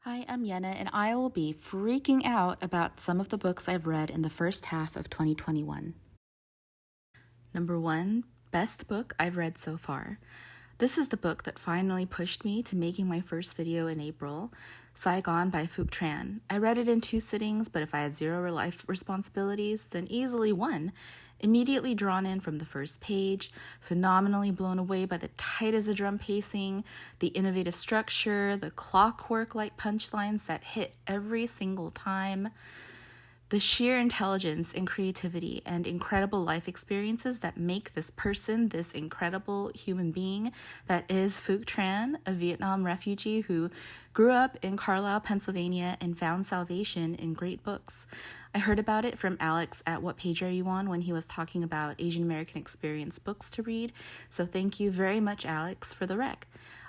Hi, I'm Yenna, and I will be freaking out about some of the books I've read in the first half of 2021. Number 1, best book I've read so far. This is the book that finally pushed me to making my first video in April, Saigon by Phuc Tran. I read it in 2 sittings, but if I had 0 life responsibilities, then easily 1. Immediately drawn in from the first page, phenomenally blown away by the tight as a drum pacing, the innovative structure, the clockwork-like punchlines that hit every single time, the sheer intelligence and creativity and incredible life experiences that make this person this incredible human being that is Phuc Tran, a Vietnam refugee who grew up in Carlisle, Pennsylvania, and found salvation in great books. I heard about it from Alex at What Page Are You On when he was talking about Asian American experience books to read, so thank you very much, Alex, for the rec.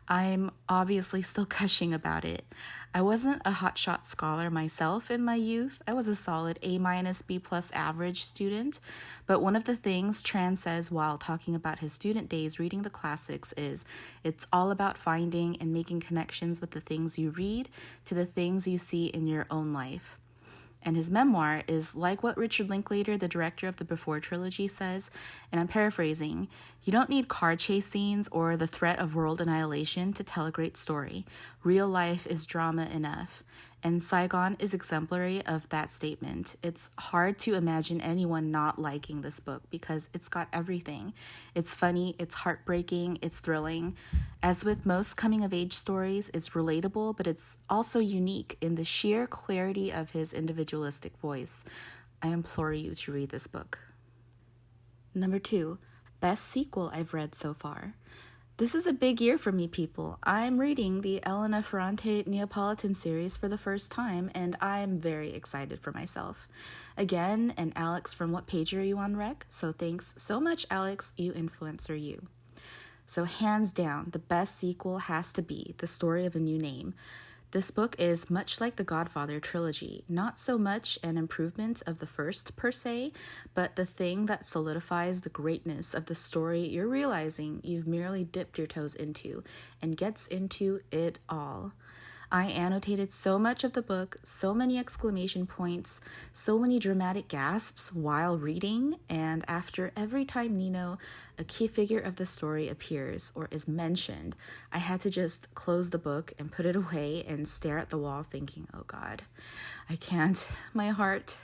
I'm obviously still gushing about it. I wasn't a hotshot scholar myself in my youth. I was a solid A-B+ average student, but one of the things Tran says while talking about his student days reading the classics is it's all about finding and making connections with the things you read to the things you see in your own life. And his memoir is like what Richard Linklater, the director of the Before trilogy, says, and I'm paraphrasing, you don't need car chase scenes or the threat of world annihilation to tell a great story. Real life is drama enough. And Saigon is exemplary of that statement. It's hard to imagine anyone not liking this book because it's got everything. It's funny, it's heartbreaking, it's thrilling. As with most coming-of-age stories, it's relatable, but it's also unique in the sheer clarity of his individualistic voice. I implore you to read this book. Number 2, best sequel I've read so far. This is a big year for me, people. I'm reading the Elena Ferrante Neapolitan series for the first time, and I'm very excited for myself. Again, and Alex from What Page Are You On Rec? So thanks so much, Alex, you influencer you. So hands down, the best sequel has to be The Story of a New Name. This book is much like the Godfather trilogy, not so much an improvement of the first per se, but the thing that solidifies the greatness of the story you're realizing you've merely dipped your toes into and gets into it all. I annotated so much of the book, so many exclamation points, so many dramatic gasps while reading, and after every time Nino, a key figure of the story, appears or is mentioned, I had to just close the book and put it away and stare at the wall thinking, oh God, I can't. My heart.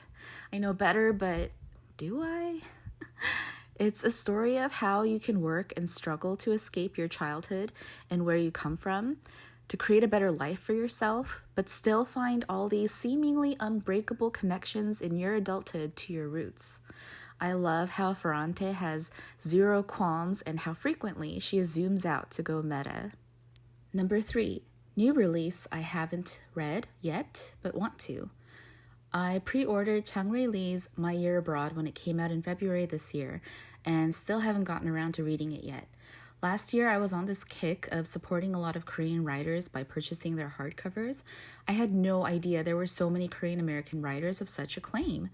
I know better, but do I? It's a story of how you can work and struggle to escape your childhood and where you come from, to create a better life for yourself, but still find all these seemingly unbreakable connections in your adulthood to your roots. I love how Ferrante has 0 qualms and how frequently she zooms out to go meta. Number 3, new release I haven't read yet, but want to. I pre-ordered Chang-Rae Lee's My Year Abroad when it came out in February this year, and still haven't gotten around to reading it yet. Last year, I was on this kick of supporting a lot of Korean writers by purchasing their hardcovers. I had no idea there were so many Korean American writers of such acclaim.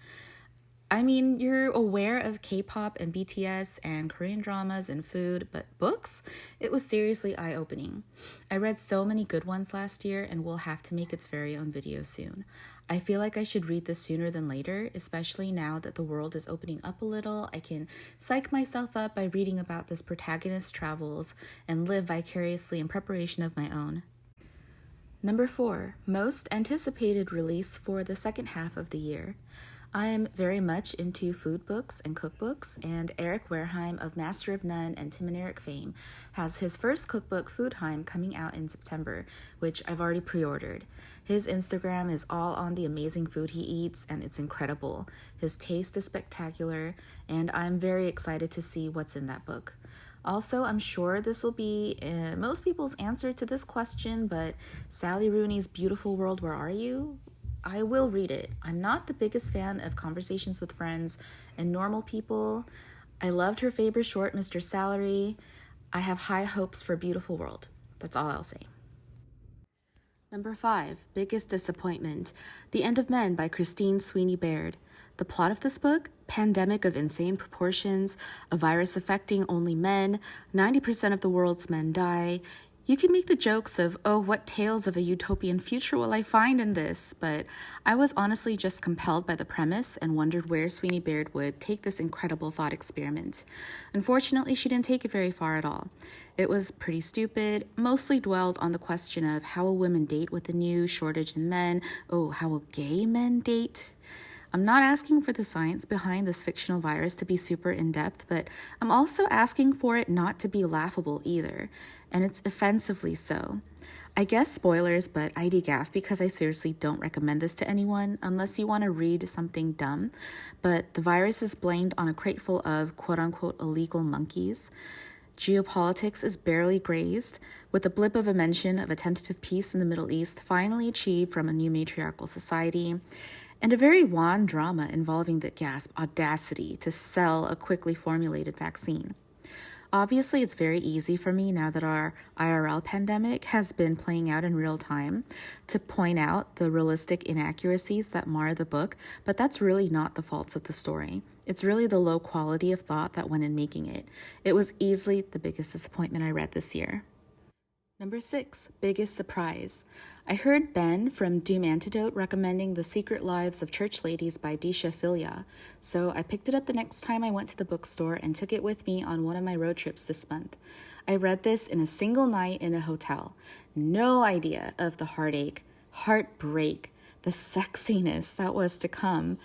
I mean, you're aware of K-pop and BTS and Korean dramas and food, but books? It was seriously eye-opening. I read so many good ones last year and will have to make its very own video soon. I feel like I should read this sooner than later, especially now that the world is opening up a little. I can psych myself up by reading about this protagonist's travels and live vicariously in preparation of my own. Number 4, most anticipated release for the second half of the year. I am very much into food books and cookbooks, and Eric Wareheim of Master of None and Tim and Eric fame has his first cookbook, Foodheim, coming out in September, which I've already pre-ordered. His Instagram is all on the amazing food he eats, and it's incredible. His taste is spectacular, and I'm very excited to see what's in that book. Also, I'm sure this will be most people's answer to this question, but Sally Rooney's Beautiful World, Where Are You? I will read it. I'm not the biggest fan of Conversations with Friends and Normal People. I loved her favorite short, Mr. Salary. I have high hopes for Beautiful World. That's all I'll say. Number 5, biggest disappointment, The End of Men by Christine Sweeney Baird. The plot of this book, pandemic of insane proportions, a virus affecting only men, 90% of the world's men die. You can make the jokes of, oh, what tales of a utopian future will I find in this? But I was honestly just compelled by the premise and wondered where Sweeney Baird would take this incredible thought experiment. Unfortunately, she didn't take it very far at all. It was pretty stupid, mostly dwelled on the question of how will women date with the new shortage in men? Oh, how will gay men date? I'm not asking for the science behind this fictional virus to be super in-depth, but I'm also asking for it not to be laughable either, and it's offensively so. I guess spoilers, but I degaff because I seriously don't recommend this to anyone unless you want to read something dumb, but the virus is blamed on a crate full of quote-unquote illegal monkeys. Geopolitics is barely grazed, with a blip of a mention of a tentative peace in the Middle East finally achieved from a new matriarchal society, and a very wan drama involving the gasp audacity to sell a quickly formulated vaccine. Obviously, it's very easy for me now that our IRL pandemic has been playing out in real time to point out the realistic inaccuracies that mar the book, but that's really not the faults of the story. It's really the low quality of thought that went in making it. It was easily the biggest disappointment I read this year. Number 6, biggest surprise. I heard Ben from Doom Antidote recommending The Secret Lives of Church Ladies by Disha Filia, so I picked it up the next time I went to the bookstore and took it with me on one of my road trips this month. I read this in a single night in a hotel. No idea of the heartache, heartbreak, the sexiness that was to come.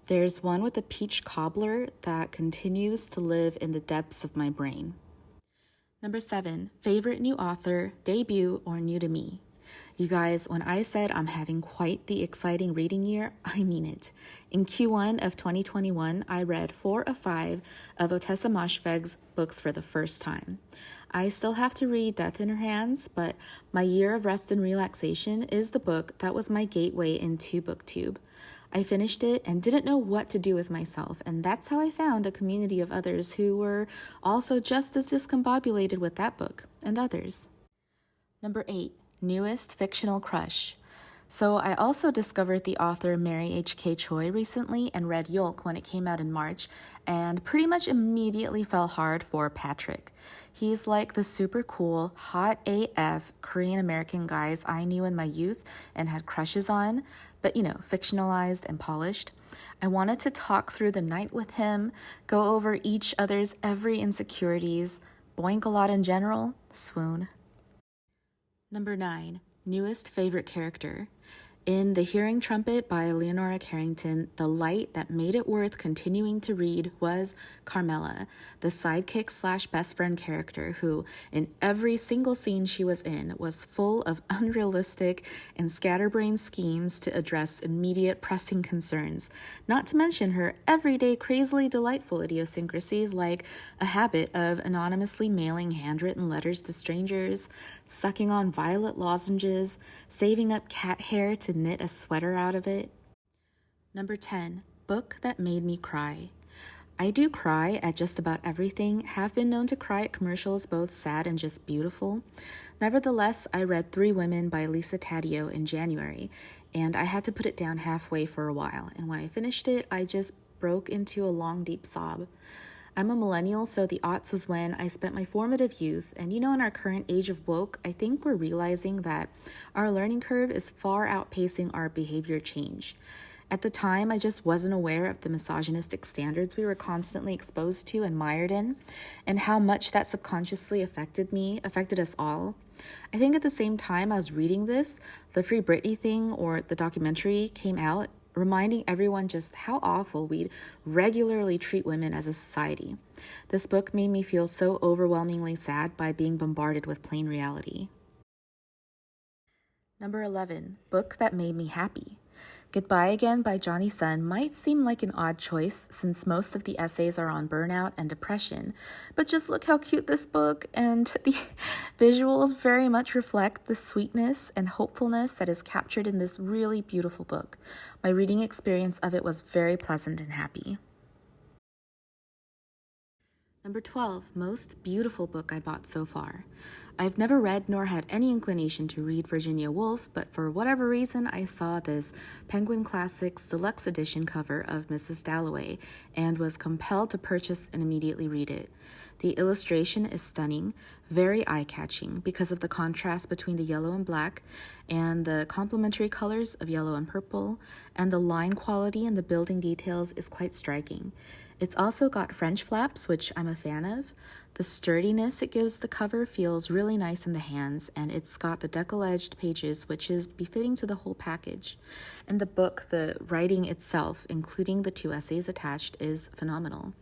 There's one with a peach cobbler that continues to live in the depths of my brain. Number 7, favorite new author, debut, or new to me. You guys, when I said I'm having quite the exciting reading year, I mean it. In Q1 of 2021, I read 4 of 5 of Ottessa Moshfegh's books for the first time. I still have to read Death in Her Hands, but My Year of Rest and Relaxation is the book that was my gateway into BookTube. I finished it and didn't know what to do with myself, and that's how I found a community of others who were also just as discombobulated with that book, and others. Number 8, newest fictional crush. So I also discovered the author Mary H.K. Choi recently and read Yolk when it came out in March, and pretty much immediately fell hard for Patrick. He's like the super cool, hot AF Korean American guys I knew in my youth and had crushes on, but fictionalized and polished. I wanted to talk through the night with him, go over each other's every insecurities, boink a lot in general, swoon. Number 9, newest favorite character. In The Hearing Trumpet by Leonora Carrington, the light that made it worth continuing to read was Carmela, the sidekick/best friend character who, in every single scene she was in, was full of unrealistic and scatterbrained schemes to address immediate pressing concerns, not to mention her everyday crazily delightful idiosyncrasies like a habit of anonymously mailing handwritten letters to strangers, sucking on violet lozenges, saving up cat hair to knit a sweater out of it. Number 10, book that made me cry. I do cry at just about everything, have been known to cry at commercials both sad and just beautiful. Nevertheless, I read 3 Women by Lisa Taddeo in January, and I had to put it down halfway for a while, and when I finished it, I just broke into a long, deep sob. I'm a millennial, so the aughts was when I spent my formative youth, and in our current age of woke, I think we're realizing that our learning curve is far outpacing our behavior change. At the time, I just wasn't aware of the misogynistic standards we were constantly exposed to and mired in, and how much that subconsciously affected us all. I think at the same time I was reading this, the Free Britney thing or the documentary came out, reminding everyone just how awful we'd regularly treat women as a society. This book made me feel so overwhelmingly sad by being bombarded with plain reality. Number 11, book that made me happy. Goodbye Again by Johnny Sun might seem like an odd choice since most of the essays are on burnout and depression, but just look how cute this book and the visuals very much reflect the sweetness and hopefulness that is captured in this really beautiful book. My reading experience of it was very pleasant and happy. Number 12, most beautiful book I bought so far. I've never read nor had any inclination to read Virginia Woolf, but for whatever reason, I saw this Penguin Classics Deluxe Edition cover of Mrs. Dalloway and was compelled to purchase and immediately read it. The illustration is stunning, very eye-catching because of the contrast between the yellow and black and the complementary colors of yellow and purple, and the line quality and the building details is quite striking. It's also got French flaps, which I'm a fan of. The sturdiness it gives the cover feels really nice in the hands, and it's got the deckle-edged pages, which is befitting to the whole package. And the book, the writing itself, including the 2 essays attached, is phenomenal.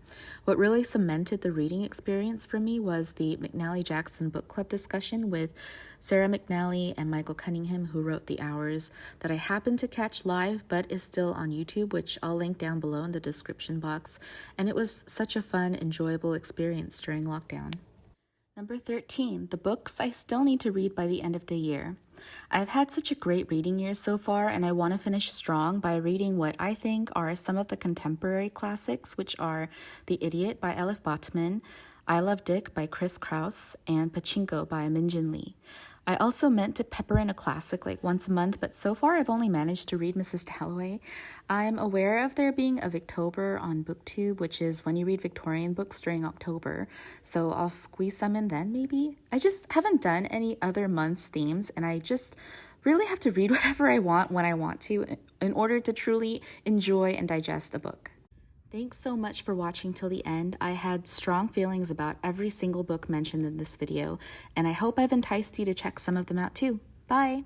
What really cemented the reading experience for me was the McNally Jackson Book Club discussion with Sarah McNally and Michael Cunningham, who wrote The Hours, that I happened to catch live but is still on YouTube, which I'll link down below in the description box. And it was such a fun, enjoyable experience during lockdown. Number 13, the books I still need to read by the end of the year. I've had such a great reading year so far, and I want to finish strong by reading what I think are some of the contemporary classics, which are The Idiot by Elif Botman, I Love Dick by Chris Kraus, and Pachinko by Min-Jin Lee. I also meant to pepper in a classic like once a month, but so far I've only managed to read Mrs. Dalloway. I'm aware of there being a Victober on BookTube, which is when you read Victorian books during October, so I'll squeeze some in then maybe. I just haven't done any other month's themes, and I just really have to read whatever I want when I want to in order to truly enjoy and digest the book. Thanks so much for watching till the end. I had strong feelings about every single book mentioned in this video, and I hope I've enticed you to check some of them out too. Bye!